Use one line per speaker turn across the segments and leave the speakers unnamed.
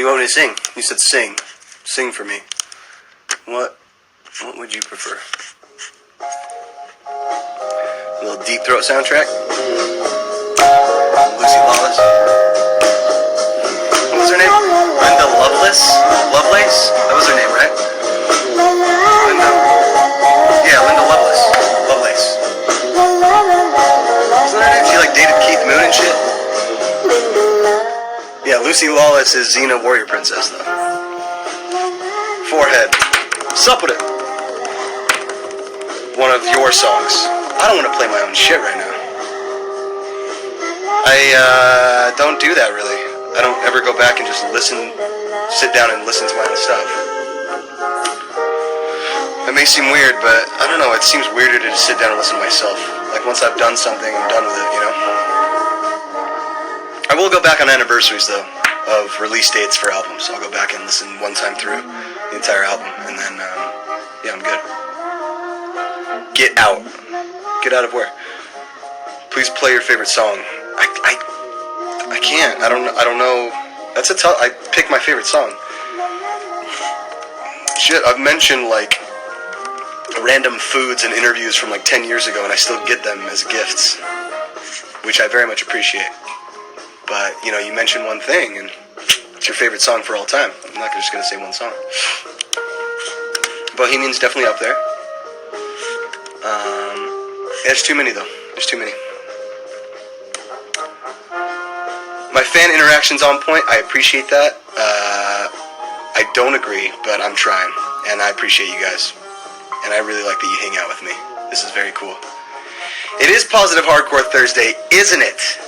want me to sing? You said sing. Sing for me. What would you prefer? A little Deep Throat soundtrack? Lucy Lawless? What was her name? Linda Lovelace? Lovelace? That was her name, right? Linda. Yeah, Linda Lovelace. Lovelace. Wasn't her name? She like dated Keith Moon and shit? Yeah, Lucy Lawless is Xena Warrior Princess though. Forehead. Sup with it? One of your songs. I don't want to play my own shit right now. I don't do that really. I don't ever go back and just sit down and listen to my own stuff. It may seem weird, but I don't know, it seems weirder to just sit down and listen to myself. Like once I've done something, I'm done with it, you know? I will go back on anniversaries though, of release dates for albums. I'll go back and listen one time through the entire album, and then, yeah, I'm good. Get out. Get out of where? Please play your favorite song. I can't. I don't know. That's a tough. I pick my favorite song. Shit, I've mentioned like random foods and interviews from like 10 years ago, and I still get them as gifts, which I very much appreciate. But you know, you mention one thing, and it's your favorite song for all time. I'm not just gonna say one song. Bohemian's definitely up there. There's too many though. There's too many. My fan interaction's on point. I appreciate that. I don't agree, but I'm trying, and I appreciate you guys. And I really like that you hang out with me. This is very cool. It is Positive Hardcore Thursday, isn't it?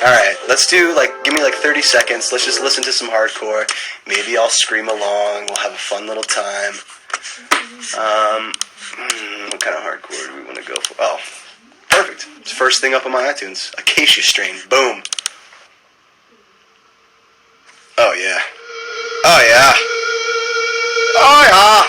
Alright, let's do give me 30 seconds. Let's just listen to some hardcore. Maybe I'll scream along. We'll have a fun little time. What kind of hardcore do we want to go for? Oh, perfect. It's first thing up on my iTunes. Acacia Strain. Boom. Oh, yeah. Oh, yeah. Oh, yeah.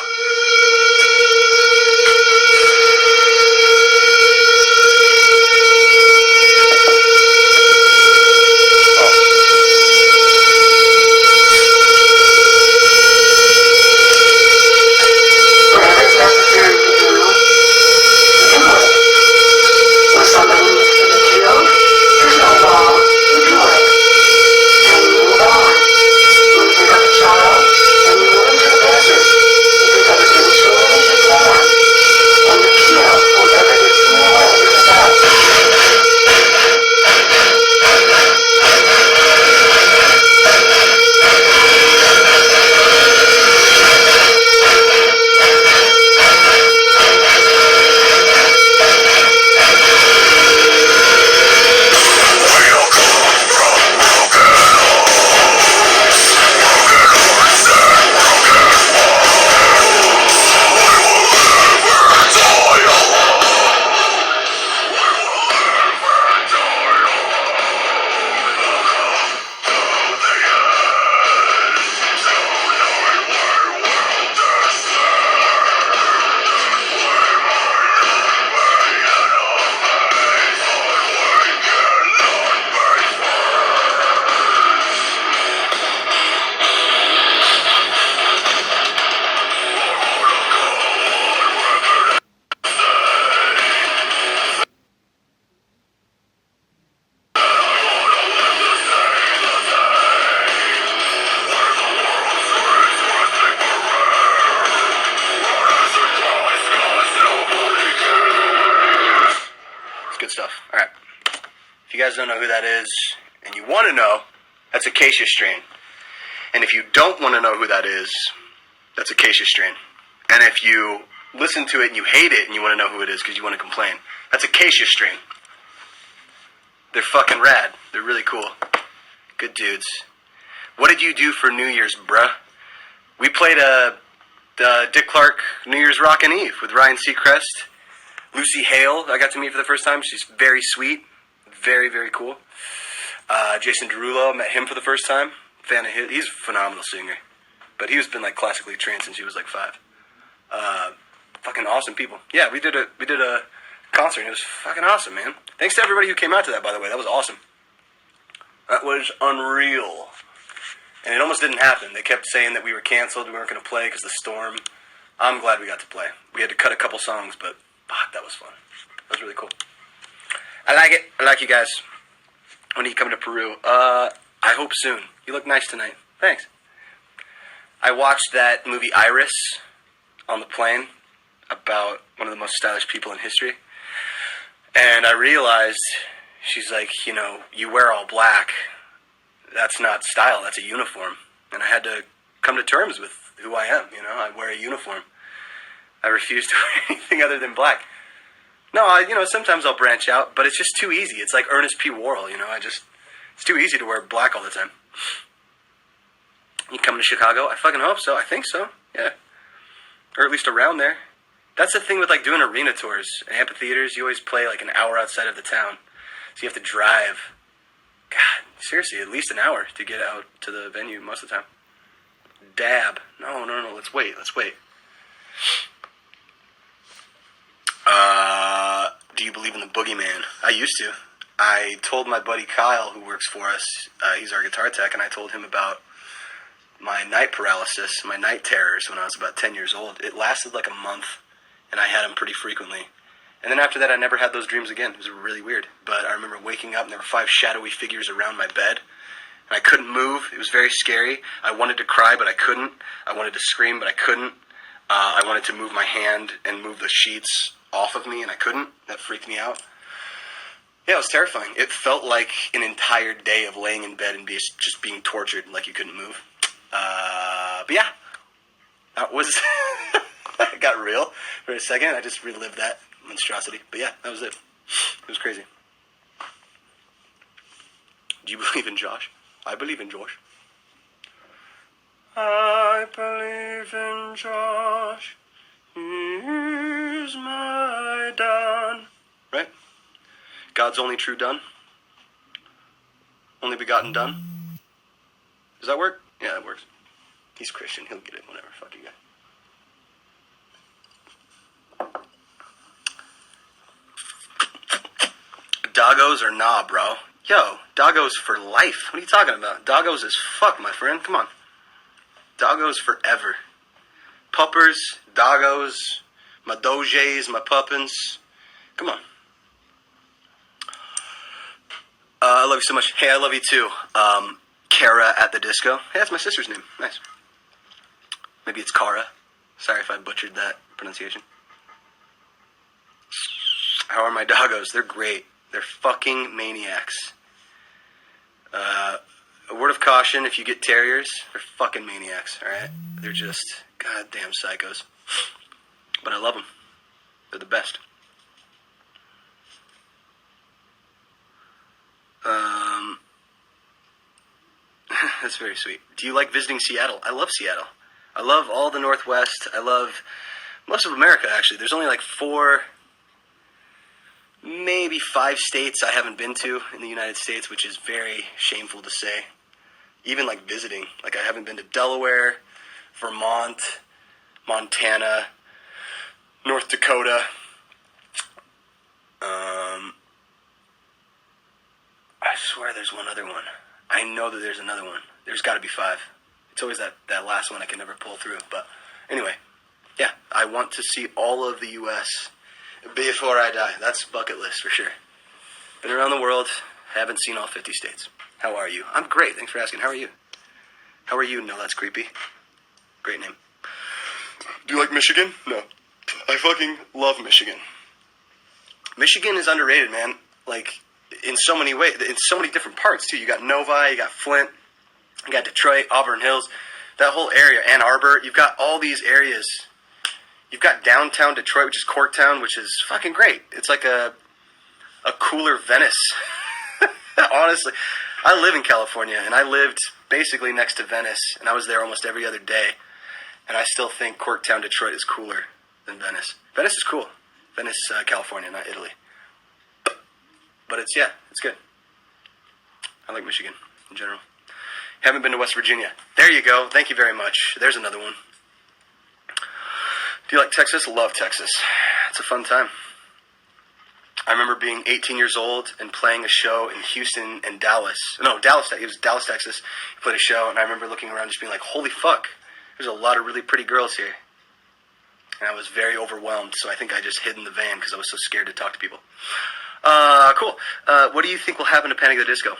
Don't know who that is, and you want to know, that's Acacia Strain. And if you don't want to know who that is, that's Acacia Strain. And if you listen to it and you hate it and you want to know who it is because you want to complain, that's Acacia Strain. They're fucking rad. They're really cool. Good dudes. What did you do for New Year's, bruh? We played the Dick Clark New Year's Rockin' Eve with Ryan Seacrest. Lucy Hale, I got to meet for the first time. She's very sweet. Very, very cool. Jason Derulo, met him for the first time. Fan of his. He's a phenomenal singer. But he's been classically trained since he was 5. Fucking awesome people. Yeah, we did a concert and it was fucking awesome, man. Thanks to everybody who came out to that, by the way. That was awesome. That was unreal. And it almost didn't happen. They kept saying that we were canceled, we weren't going to play because of the storm. I'm glad we got to play. We had to cut a couple songs, but that was fun. That was really cool. I like it. I like you guys. When are you coming to Peru? I hope soon. You look nice tonight. Thanks. I watched that movie Iris on the plane about one of the most stylish people in history. And I realized, she's like, you wear all black. That's not style. That's a uniform. And I had to come to terms with who I am. I wear a uniform. I refuse to wear anything other than black. No, sometimes I'll branch out, but it's just too easy. It's like Ernest P. Worrell, it's too easy to wear black all the time. You coming to Chicago? I fucking hope so. I think so. Yeah. Or at least around there. That's the thing with like doing arena tours, amphitheaters. You always play like an hour outside of the town, so you have to drive. God, seriously, at least an hour to get out to the venue most of the time. Dab. No. Let's wait. Do you believe in the boogeyman? I used to. I told my buddy Kyle, who works for us, he's our guitar tech, and I told him about my night paralysis, my night terrors when I was about 10 years old. It lasted like a month, and I had them pretty frequently. And then after that, I never had those dreams again. It was really weird. But I remember waking up, and there were 5 shadowy figures around my bed, and I couldn't move. It was very scary. I wanted to cry, but I couldn't. I wanted to scream, but I couldn't. I wanted to move my hand and move the sheets off of me, and I couldn't. That freaked me out. Yeah, it was terrifying. It felt like an entire day of laying in bed and just being tortured, like you couldn't move. But yeah, that was... It got real for a second. I just relived that monstrosity. But yeah, that was it. It was crazy. Do you believe in Josh? I believe in Josh. I believe in Josh. He's my Don. Right? God's only true Don. Only begotten Don. Does that work? Yeah, that works. He's Christian. He'll get it. Whatever. Fuck you guys. Doggos or nah, bro? Yo, doggos for life. What are you talking about? Doggos is fuck, my friend. Come on. Doggos forever. Puppers, doggos, my dojays, my puppins. Come on. I love you so much. Hey, I love you too. Kara at the disco. Hey, that's my sister's name. Nice. Maybe it's Kara. Sorry if I butchered that pronunciation. How are my doggos? They're great. They're fucking maniacs. A word of caution, if you get terriers, they're fucking maniacs, alright? They're just goddamn psychos. But I love them. They're the best. That's very sweet. Do you like visiting Seattle? I love Seattle. I love all the Northwest. I love most of America, actually. There's only like 4, maybe 5 states I haven't been to in the United States, which is very shameful to say. Even like visiting. Like I haven't been to Delaware, Vermont, Montana, North Dakota. I swear there's one other one. I know that there's another one. There's got to be 5. It's always that last one I can never pull through. But anyway, yeah, I want to see all of the U.S. before I die. That's bucket list for sure. Been around the world, haven't seen all 50 states. How are you? I'm great. Thanks for asking. How are you? How are you? No, that's creepy. Great name. Do you like Michigan? No. I fucking love Michigan. Michigan is underrated, man. Like, in so many ways. In so many different parts, too. You got Novi, you got Flint, you got Detroit, Auburn Hills. That whole area, Ann Arbor. You've got all these areas. You've got downtown Detroit, which is Corktown, which is fucking great. It's like a cooler Venice. Honestly. I live in California, and I lived basically next to Venice, and I was there almost every other day. And I still think Corktown, Detroit is cooler than Venice. Venice is cool. Venice, California, not Italy. But it's good. I like Michigan in general. Haven't been to West Virginia. There you go. Thank you very much. There's another one. Do you like Texas? Love Texas. It's a fun time. I remember being 18 years old and playing a show in Houston and Dallas. No, Dallas. It was Dallas, Texas. He played a show, and I remember looking around just being like, holy fuck, there's a lot of really pretty girls here. And I was very overwhelmed, so I think I just hid in the van because I was so scared to talk to people. Cool. What do you think will happen to Panic at the Disco?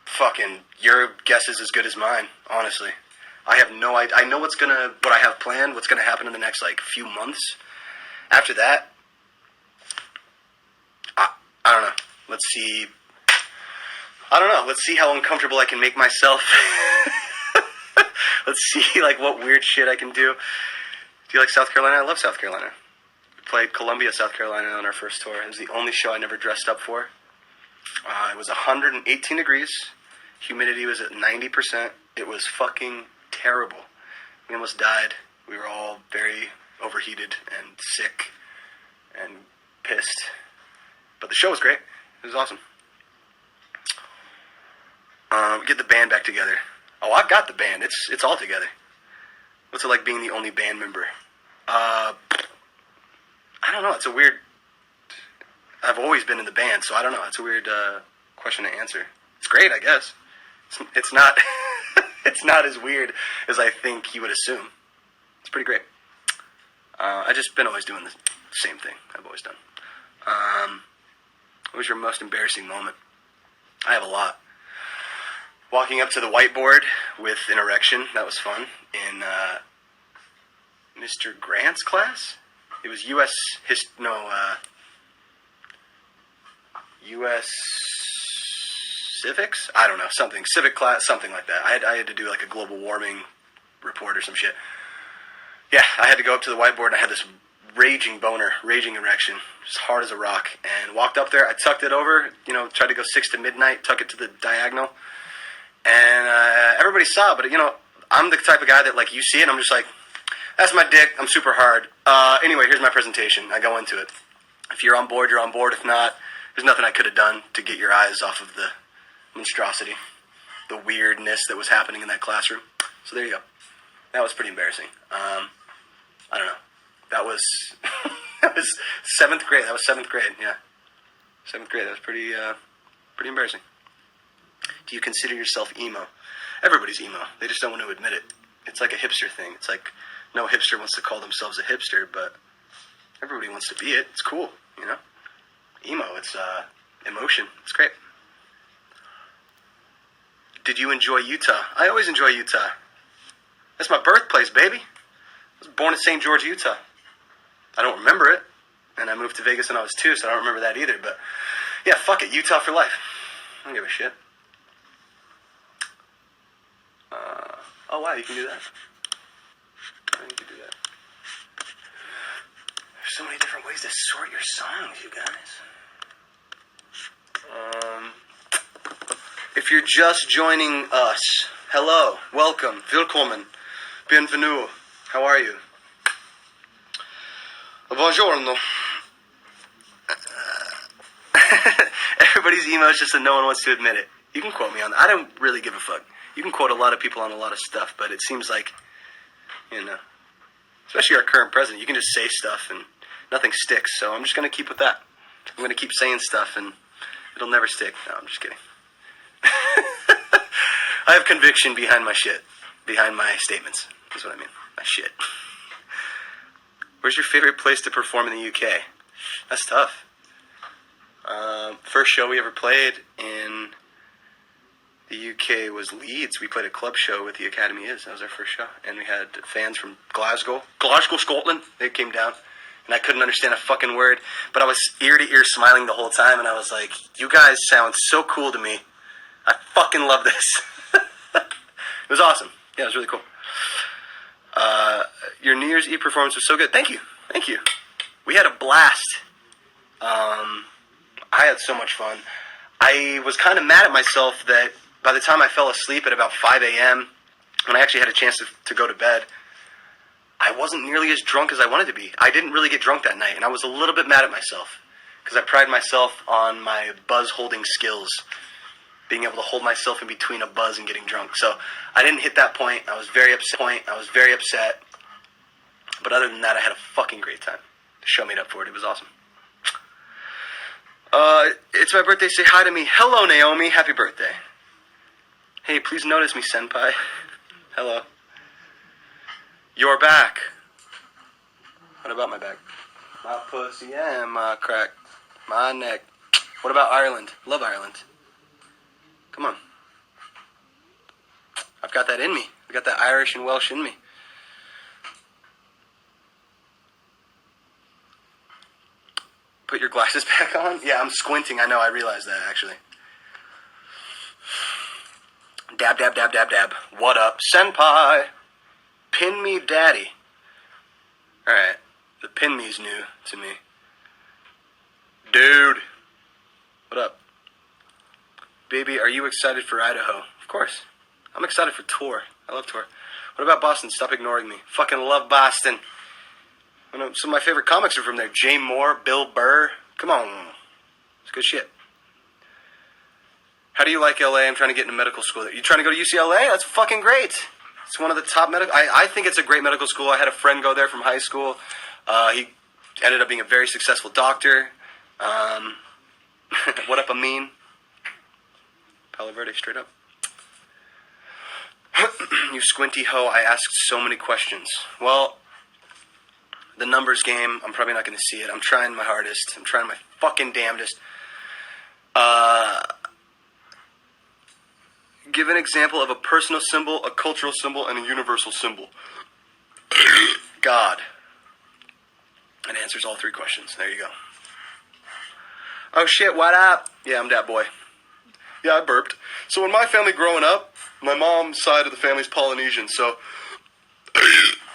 Fucking, your guess is as good as mine, honestly. I have no idea. I know what I have planned, what's gonna happen in the next, few months. After that, I don't know. Let's see. I don't know. Let's see how uncomfortable I can make myself. Let's see, what weird shit I can do. Do you like South Carolina? I love South Carolina. We played Columbia, South Carolina on our first tour. It was the only show I never dressed up for. It was 118 degrees. Humidity was at 90%. It was fucking terrible. We almost died. We were all very overheated and sick and pissed. But the show was great. It was awesome. Get the band back together. Oh, I've got the band. It's all together. What's it like being the only band member? I don't know. It's a weird... I've always been in the band, so I don't know. It's a weird question to answer. It's great, I guess. It's not... it's not as weird as I think you would assume. It's pretty great. I've just been always doing the same thing I've always done. What was your most embarrassing moment? I have a lot. Walking up to the whiteboard with an erection, that was fun. In Mr. Grant's class? It was U.S. Civics? I don't know, something. Civic class, something like that. I had to do a global warming report or some shit. Yeah, I had to go up to the whiteboard and I had this raging erection, as hard as a rock, and walked up there. I tucked it over, tried to go 6 to midnight, tuck it to the diagonal, and everybody saw, but I'm the type of guy that you see it, and I'm just like, that's my dick, I'm super hard. Anyway, here's my presentation. I go into it. If you're on board, you're on board. If not, there's nothing I could have done to get your eyes off of the monstrosity, the weirdness that was happening in that classroom. So there you go. That was pretty embarrassing. I don't know. That was that was 7th grade. That was 7th grade. Yeah, 7th grade. That was pretty embarrassing. Do you consider yourself emo? Everybody's emo. They just don't want to admit it. It's like a hipster thing. It's like no hipster wants to call themselves a hipster, but everybody wants to be it. It's cool, Emo. It's emotion. It's great. Did you enjoy Utah? I always enjoy Utah. That's my birthplace, baby. I was born in St. George, Utah. I don't remember it, and I moved to Vegas when I was 2, so I don't remember that either, but yeah, fuck it, Utah for life. I don't give a shit. Oh wow, you can do that? You can do that. There's so many different ways to sort your songs, you guys. If you're just joining us, hello, welcome, willkommen, bienvenue, how are you? Buongiorno. Everybody's emo is just that no one wants to admit it. You can quote me on that. I don't really give a fuck. You can quote a lot of people on a lot of stuff, but it seems like, especially our current president, you can just say stuff and nothing sticks. So I'm just going to keep with that. I'm going to keep saying stuff and it'll never stick. No, I'm just kidding. I have conviction behind my shit, behind my statements. That's what I mean. My shit. Where's your favorite place to perform in the UK? That's tough. First show we ever played in the UK was Leeds. We played a club show with the Academy Is. That was our first show. And we had fans from Glasgow, Scotland. They came down. And I couldn't understand a fucking word. But I was ear to ear smiling the whole time. And I was like, you guys sound so cool to me. I fucking love this. It was awesome. Yeah, it was really cool. Your New Year's Eve performance was so good. Thank you. Thank you. We had a blast. I had so much fun. I was kind of mad at myself that by the time I fell asleep at about 5 a.m., when I actually had a chance to go to bed, I wasn't nearly as drunk as I wanted to be. I didn't really get drunk that night, and I was a little bit mad at myself because I pride myself on my buzz-holding skills, being able to hold myself in between a buzz and getting drunk. So I didn't hit that point. I was very upset. But other than that, I had a fucking great time. The show made up for it. It was awesome. It's my birthday. Say hi to me. Hello, Naomi. Happy birthday. Hey, please notice me, senpai. Hello. You're back. What about my back? My pussy and my crack. My neck. What about Ireland? Love Ireland. Come on. I've got that in me. I've got that Irish and Welsh in me. Put your glasses back on? Yeah, I'm squinting. I know. I realized that, actually. Dab, dab, dab, dab, dab. What up, senpai? Pin me daddy. Alright. The pin me's new to me. Dude. What up? Baby, are you excited for Idaho? Of course. I'm excited for tour. I love tour. What about Boston? Stop ignoring me. Fucking love Boston. I know some of my favorite comics are from there. Jay Moore, Bill Burr. Come on. It's good shit. How do you like LA? I'm trying to get into medical school. You trying to go to UCLA? That's fucking great. It's one of the top medical... I think it's a great medical school. I had a friend go there from high school. He ended up being a very successful doctor. What up, Amin? Palo Verde, straight up. You squinty hoe, I asked so many questions. Well, the numbers game, I'm probably not going to see it. I'm trying my hardest. I'm trying my fucking damnedest. Give an example of a personal symbol, a cultural symbol, and a universal symbol. God. It answers all three questions. There you go. Oh shit, what up? Yeah, I'm that boy. Yeah, I burped. So in my family growing up, my mom's side of the family's Polynesian, so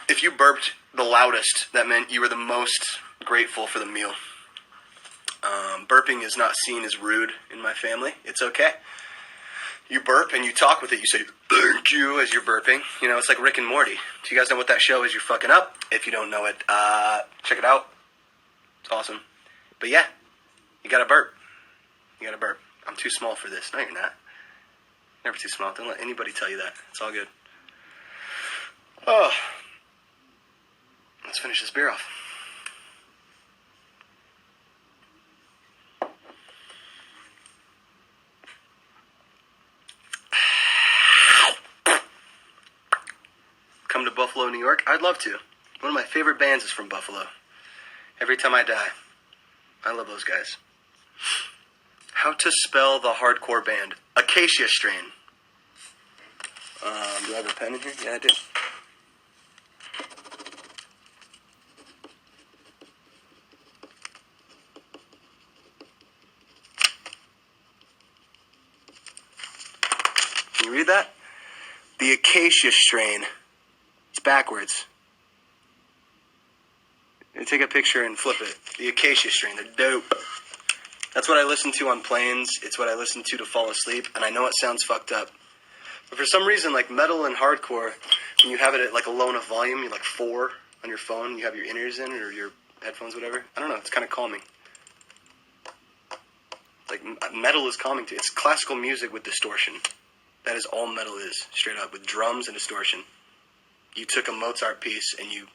if you burped the loudest, that meant you were the most grateful for the meal. Burping is not seen as rude in my family. It's okay. You burp and you talk with it. You say, thank you, as you're burping. You know, it's like Rick and Morty. Do you guys know what that show is? You're fucking up. If you don't know it, check it out. It's awesome. But yeah, you gotta burp. You gotta burp. I'm too small for this. No, you're not. Never too small. Don't let anybody tell you that. It's all good. Oh. Let's finish this beer off. Come to Buffalo, New York? I'd love to. One of my favorite bands is from Buffalo. Every Time I Die. I love those guys. How to spell the hardcore band? Acacia Strain. Do I have a pen in here? Yeah, I do. Can you read that? The Acacia Strain. It's backwards. You take a picture and flip it. The Acacia Strain. They're dope. That's what I listen to on planes. It's what I listen to fall asleep. And I know it sounds fucked up. But for some reason, like metal and hardcore, when you have it at like a low enough volume, you're like 4 on your phone, you have your in-ears in or your headphones, whatever. I don't know. It's kind of calming. Like metal is calming too. It's classical music with distortion. That is all metal is, straight up, with drums and distortion. You took a Mozart piece and you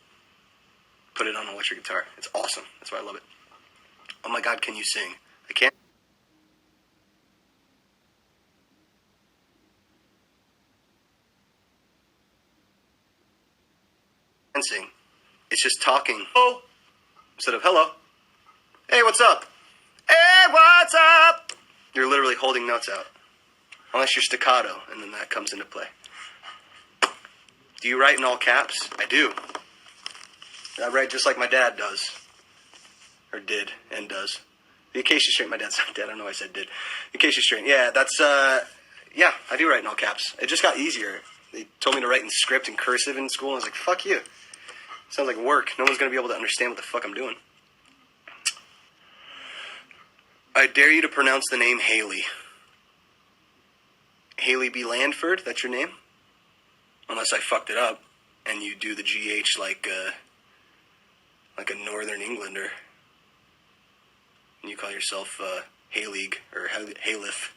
put it on an electric guitar. It's awesome. That's why I love it. Oh my God, can you sing? I can't sing. It's just talking. Oh, instead of hello. Hey, what's up? Hey, what's up? You're literally holding notes out. Unless you're staccato, and then that comes into play. Do you write in all caps? I do. I write just like my dad does. Or did, and does. The Acacia Strain, my dad's not dead, I don't know why I said did. The Acacia Strain, yeah, that's, yeah, I do write in all caps. It just got easier. They told me to write in script and cursive in school, and I was like, fuck you. Sounds like work. No one's going to be able to understand what the fuck I'm doing. I dare you to pronounce the name Haley. Haley B. Landford, that's your name? Unless I fucked it up, and you do the GH like a Northern Englander. And you call yourself Hayleague, or Hayleaf.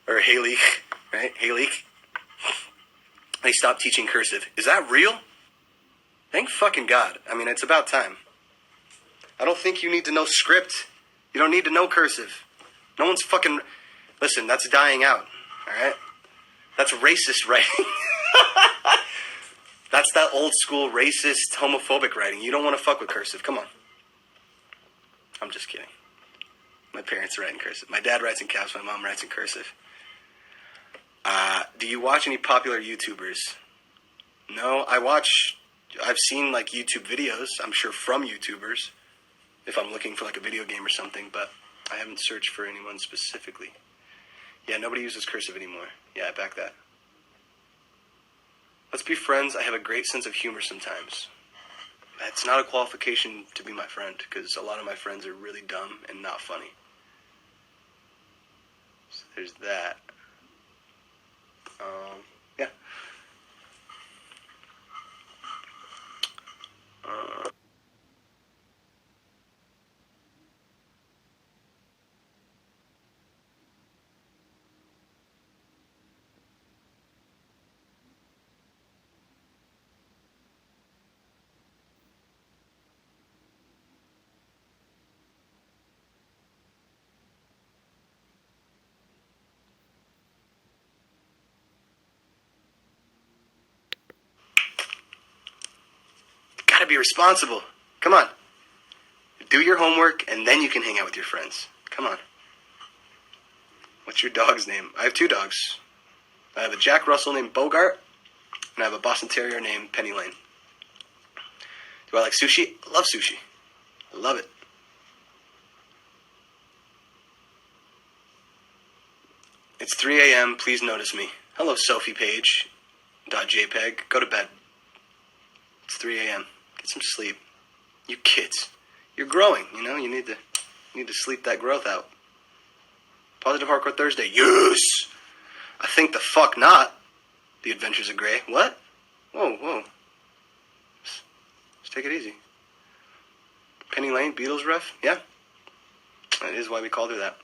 Or Hayleek, right? Hayleek. They stopped teaching cursive. Is that real? Thank fucking God. I mean, it's about time. I don't think you need to know script. You don't need to know cursive. No one's fucking... Listen, that's dying out, alright? That's racist writing. That's that old school racist, homophobic writing. You don't want to fuck with cursive. Come on. I'm just kidding. My parents write in cursive. My dad writes in caps. My mom writes in cursive. Do you watch any popular YouTubers? No, I've seen like YouTube videos, I'm sure from YouTubers, if I'm looking for like a video game or something, but I haven't searched for anyone specifically. Yeah, nobody uses cursive anymore. Yeah, I back that. Let's be friends. I have a great sense of humor sometimes. That's not a qualification to be my friend, because a lot of my friends are really dumb and not funny. So there's that. Yeah. Gotta be responsible. Come on. Do your homework, and then you can hang out with your friends. Come on. What's your dog's name? I have 2 dogs. I have a Jack Russell named Bogart, and I have a Boston Terrier named Penny Lane. Do I like sushi? I love sushi. I love it. It's 3 a.m. Please notice me. Hello, Sophie Page. .jpg. Go to bed. It's 3 a.m. Get some sleep. You kids. You're growing, you know? You need to sleep that growth out. Positive Hardcore Thursday. Yes! I think the fuck not. The Adventures of Grey. What? Whoa. Let's take it easy. Penny Lane, Beatles ref? Yeah. That is why we called her that.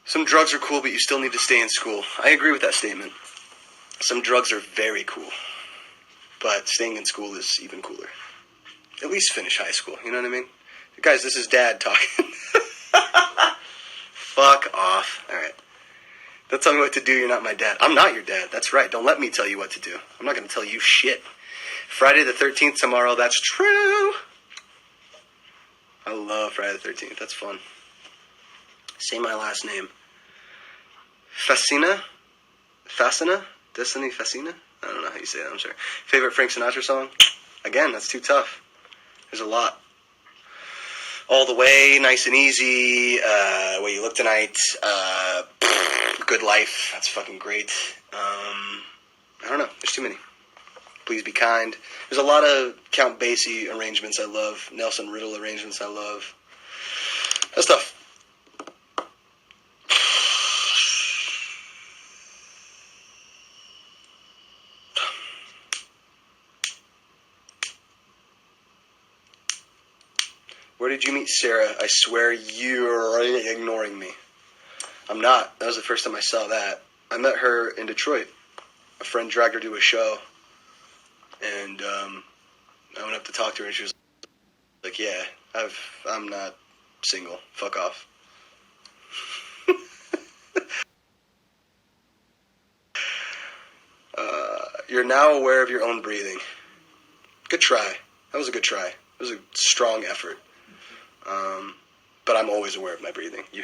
Some drugs are cool, but you still need to stay in school. I agree with that statement. Some drugs are very cool, but staying in school is even cooler. At least finish high school, you know what I mean? Guys, this is Dad talking. Fuck off. Alright. Don't tell me what to do, you're not my dad. I'm not your dad, that's right. Don't let me tell you what to do. I'm not going to tell you shit. Friday the 13th tomorrow, that's true. I love Friday the 13th, that's fun. Say my last name. Fascina? Destiny Fascina? I don't know how you say that, I'm sorry. Favorite Frank Sinatra song? Again, that's too tough. There's a lot. All the Way, Nice and Easy, Way You Look Tonight, Good Life, that's fucking great. I don't know, there's too many. Please Be Kind. There's a lot of Count Basie arrangements I love, Nelson Riddle arrangements I love. That stuff. Where did you meet Sarah? I swear you're ignoring me. I'm not. That was the first time I saw that. I met her in Detroit. A friend dragged her to a show. And I went up to talk to her and she was like, yeah, I'm not single. Fuck off. You're now aware of your own breathing. Good try. That was a good try. It was a strong effort. But I'm always aware of my breathing. You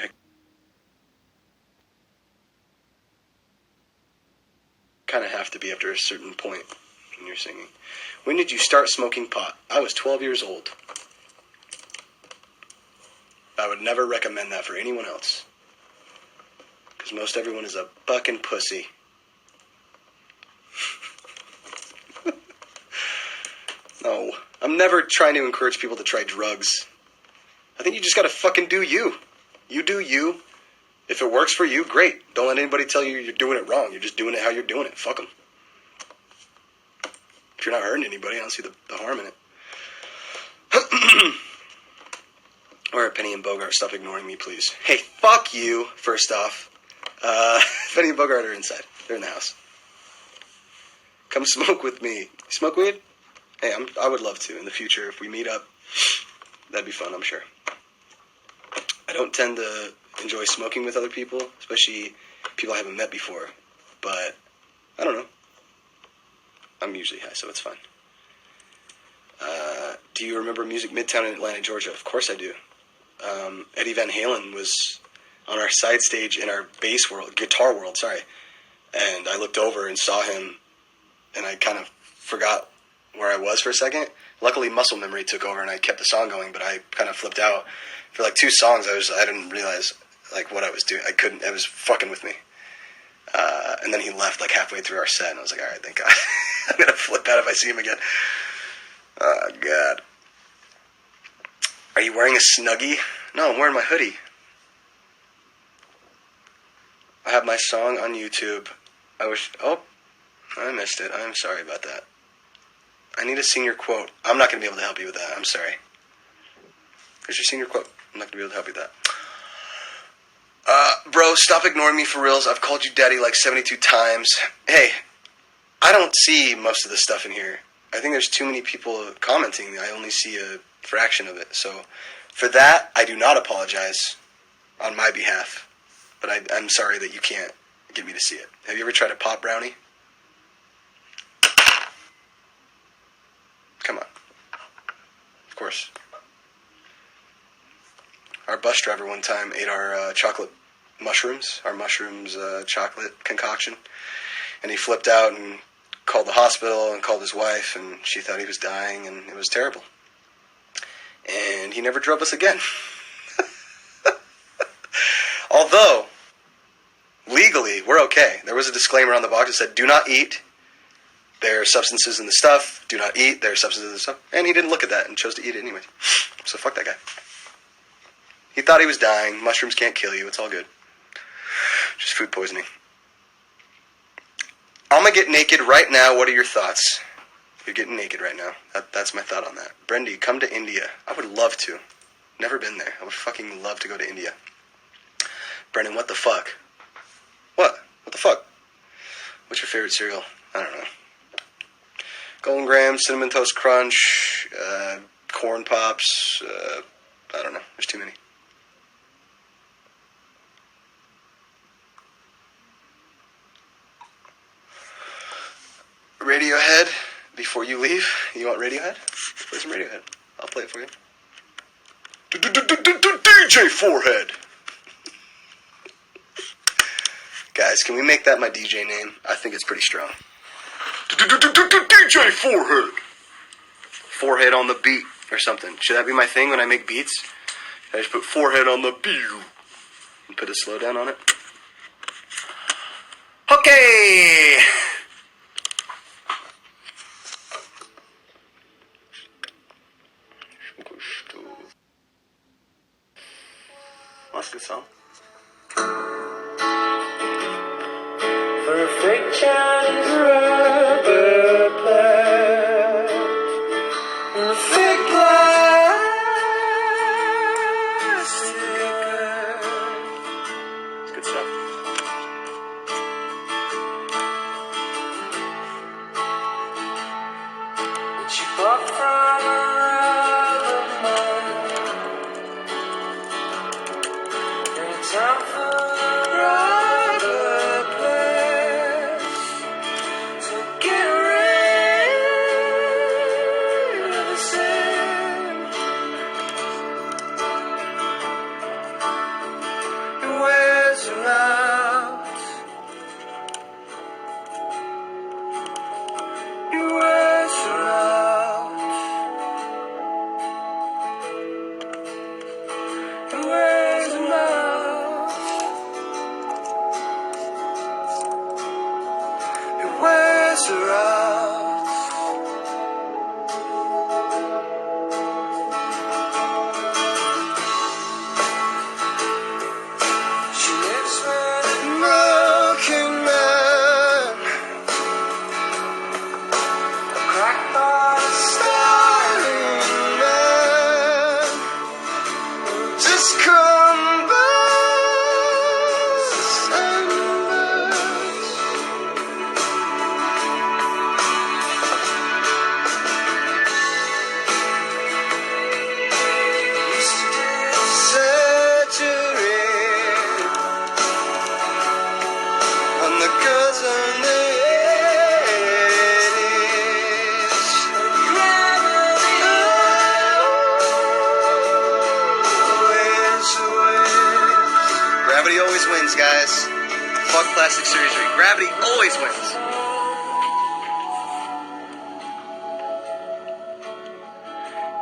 kind of have to be after a certain point when you're singing. When did you start smoking pot? I was 12 years old. I would never recommend that for anyone else. Because most everyone is a bucking pussy. No, I'm never trying to encourage people to try drugs. I think you just gotta fucking do you. You do you. If it works for you, great. Don't let anybody tell you you're doing it wrong. You're just doing it how you're doing it. Fuck them. If you're not hurting anybody, I don't see the harm in it. Or Penny and Bogart, stop ignoring me, please. Hey, fuck you, first off. Penny and Bogart are inside. They're in the house. Come smoke with me. You smoke weed? Hey, I would love to in the future. If we meet up, that'd be fun, I'm sure. I don't tend to enjoy smoking with other people, especially people I haven't met before. But, I don't know. I'm usually high, so it's fine. Do you remember Music Midtown in Atlanta, Georgia? Of course I do. Eddie Van Halen was on our side stage in our guitar world, sorry. And I looked over and saw him, and I kind of forgot where I was for a second. Luckily, muscle memory took over, and I kept the song going, but I kind of flipped out. For like 2 songs, I didn't realize like what I was doing. It was fucking with me. And then he left like halfway through our set, and I was like, all right, thank God. I'm going to flip out if I see him again. Oh, God. Are you wearing a Snuggie? No, I'm wearing my hoodie. I have my song on YouTube. Oh, I missed it. I'm sorry about that. I need a senior quote. I'm not going to be able to help you with that. I'm sorry. Here's your senior quote. I'm not going to be able to help you with that. Bro, stop ignoring me for reals. I've called you daddy like 72 times. Hey, I don't see most of the stuff in here. I think there's too many people commenting. I only see a fraction of it. So for that, I do not apologize on my behalf. But I'm sorry that you can't get me to see it. Have you ever tried a pop brownie? Come on. Of course. Our bus driver one time ate our chocolate mushrooms, chocolate concoction. And he flipped out and called the hospital and called his wife, and she thought he was dying, and it was terrible. And he never drove us again. Although, legally, we're okay. There was a disclaimer on the box that said, do not eat. There are substances in the stuff. Do not eat. There are substances in the stuff. And he didn't look at that and chose to eat it anyway. So fuck that guy. He thought he was dying. Mushrooms can't kill you. It's all good. Just food poisoning. I'm going to get naked right now. What are your thoughts? You're getting naked right now. That's my thought on that. Brendy, come to India. I would love to. Never been there. I would fucking love to go to India. Brendon, what the fuck? What? What the fuck? What's your favorite cereal? I don't know. Golden Grahams, Cinnamon Toast Crunch, Corn Pops. I don't know. There's too many. Radiohead, before you leave. You want Radiohead? Play some Radiohead. I'll play it for you. DJ Forehead. Guys, can we make that my DJ name? I think it's pretty strong. DJ Forehead. Forehead on the beat or something. Should that be my thing when I make beats? I just put forehead on the beat and put a slowdown on it. Okay. That's a good song. Perfect Chinese rubber plant. Perfect plastic. It's good stuff. What you bought from a rubber man. Every time for rubber place to get rid of the sand. It wears you out. It wears you out. plastic surgery. Gravity always wins.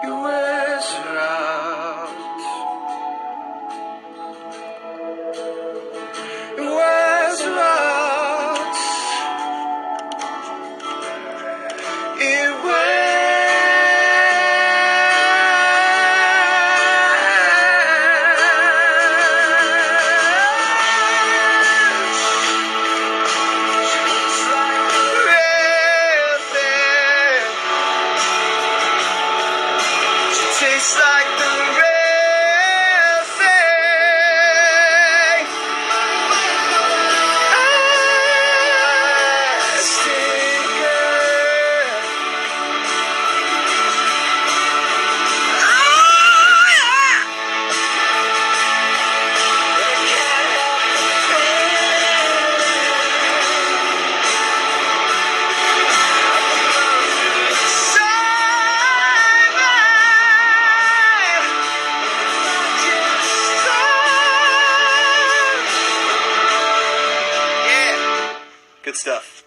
You wears her out. You wears her out. It tastes like the real thing. Good stuff.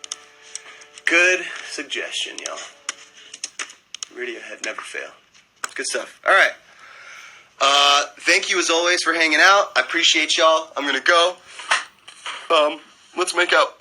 Good suggestion, y'all. Radiohead never fail. Good stuff. All right. Thank you as always for hanging out. I appreciate y'all. I'm gonna go. Let's make out.